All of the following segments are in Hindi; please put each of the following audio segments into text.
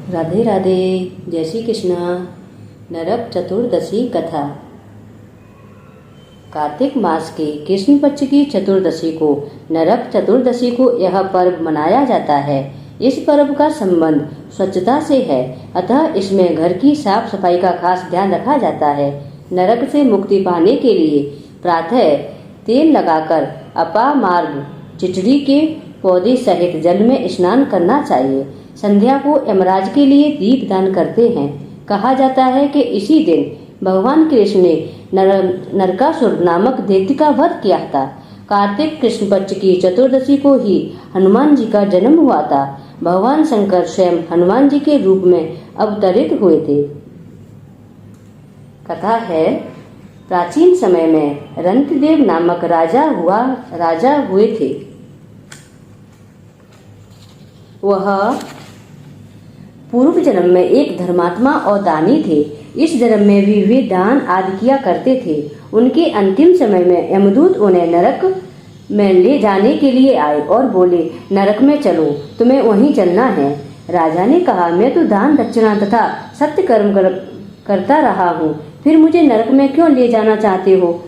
राधे राधे। जय श्री कृष्णा। नरक चतुर्दशी कथा। कार्तिक मास के कृष्ण पक्ष की चतुर्दशी को नरक चतुर्दशी को यह पर्व मनाया जाता है। इस पर्व का संबंध स्वच्छता से है, अतः इसमें घर की साफ सफाई का खास ध्यान रखा जाता है। नरक से मुक्ति पाने के लिए प्रातः तेल लगाकर अपामार्ग चिचड़ी के पौधे सहित जल में स्नान करना चाहिए। संध्या को यमराज के लिए दीप दान करते हैं। कहा जाता है कि इसी दिन भगवान कृष्ण ने नरकासुर नामक दैत्य का वध किया था। कार्तिक कृष्ण पक्ष की चतुर्दशी को ही हनुमान जी का जन्म हुआ था। भगवान शंकर स्वयं हनुमान जी के रूप में अवतरित हुए थे। कथा है, प्राचीन समय में रंतिदेव नामक राजा हुए थे। वह पूर्व जन्म में एक धर्मात्मा और दानी थे। इस जन्म में भी वे दान आदि किया करते थे। उनके अंतिम समय में यमदूत उन्हें नरक में ले जाने के लिए आए और बोले, नरक में चलो, तुम्हें वहीं चलना है। राजा ने कहा, मैं तो दान दक्षिणा तथा सत्य कर्म करता रहा हूँ, फिर मुझे नरक में क्यों ले जाना चाहते हो?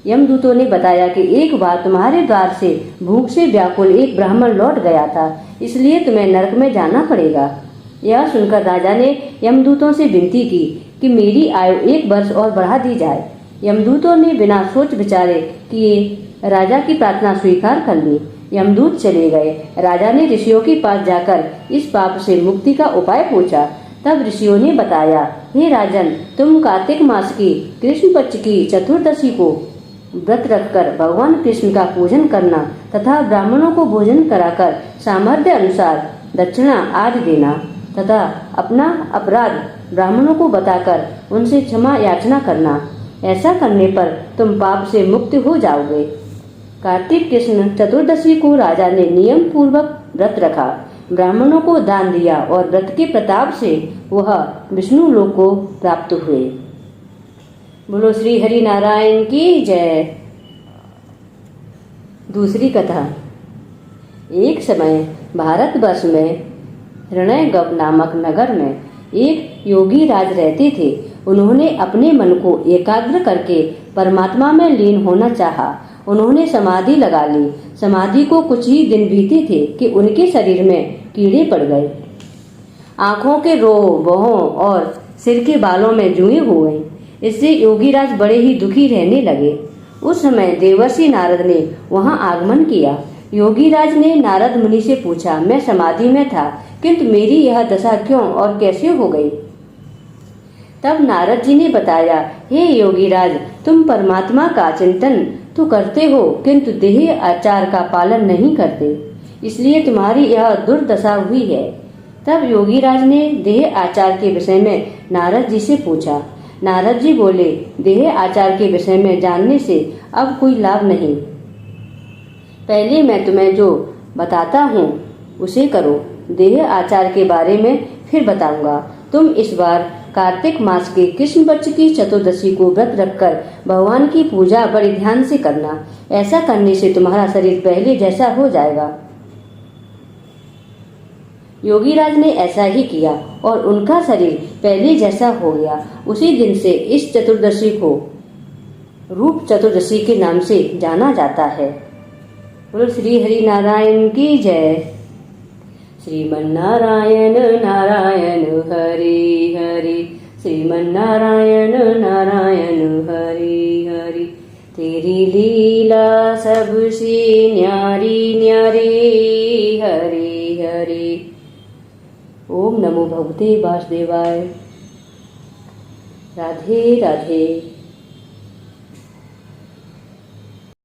यमदूतों ने बताया कि एक बार तुम्हारे द्वार से भूख से व्याकुल एक ब्राह्मण लौट गया था, इसलिए तुम्हें नरक में जाना पड़ेगा। यह सुनकर राजा ने यमदूतों से विनती की कि मेरी आयु 1 वर्ष और बढ़ा दी जाए। यमदूतों ने बिना सोच विचारे किए राजा की प्रार्थना स्वीकार कर ली। यमदूत चले गए। राजा ने ऋषियों के पास जाकर इस पाप से मुक्ति का उपाय पूछा। तब ऋषियों ने बताया, हे राजन, तुम कार्तिक मास की कृष्ण पक्ष की चतुर्दशी को व्रत रखकर भगवान कृष्ण का पूजन करना तथा ब्राह्मणों को भोजन कराकर सामर्थ्य अनुसार दक्षिणा आदि देना तथा अपना अपराध ब्राह्मणों को बताकर उनसे क्षमा याचना करना। ऐसा करने पर तुम पाप से मुक्त हो जाओगे। कार्तिक कृष्ण चतुर्दशी को राजा ने नियम पूर्वक व्रत रखा, ब्राह्मणों को दान दिया और व्रत के प्रताप से वह विष्णु लोक को प्राप्त हुए। बोलो श्री हरि नारायण की जय। दूसरी कथा। एक समय भारतवर्ष में हिरण्यगप नामक नगर में एक योगी राज रहते थे। उन्होंने अपने मन को एकाग्र करके परमात्मा में लीन होना चाहा। उन्होंने समाधि लगा ली। समाधि को कुछ ही दिन बीते थे कि उनके शरीर में कीड़े पड़ गए। आंखों के रोह बहों और सिर के बालों में जुएं हो गईं। इससे योगीराज बड़े ही दुखी रहने लगे। उस समय देवर्षि नारद ने वहां आगमन किया। योगीराज ने नारद मुनि से पूछा, मैं समाधि में था, किंतु मेरी यह दशा क्यों और कैसे हो गई? तब नारद जी ने बताया, हे योगीराज, तुम परमात्मा का चिंतन तो करते हो, किंतु देह आचार का पालन नहीं करते, इसलिए तुम्हारी यह दुर्दशा हुई है। तब योगीराज ने देह आचार के विषय में नारद जी से पूछा। नारद जी बोले, देह आचार के विषय में जानने से अब कोई लाभ नहीं। पहले मैं तुम्हें जो बताता हूँ उसे करो, देह आचार के बारे में फिर बताऊंगा। तुम इस बार कार्तिक मास के कृष्ण पक्ष की चतुर्दशी को व्रत रखकर भगवान की पूजा बड़े ध्यान से करना। ऐसा करने से तुम्हारा शरीर पहले जैसा हो जाएगा। योगीराज ने ऐसा ही किया और उनका शरीर पहले जैसा हो गया। उसी दिन से इस चतुर्दशी को रूप चतुर्दशी के नाम से जाना जाता है। बोलो श्री हरि नारायण की जय। श्रीमन्नारायण नारायण हरि हरि, श्रीमन्नारायण नारायण हरि हरि, तेरी लीला सबसे न्यारी न्यारी हरि हरि। ओम नमो भगवते वासुदेवाय। राधे राधे।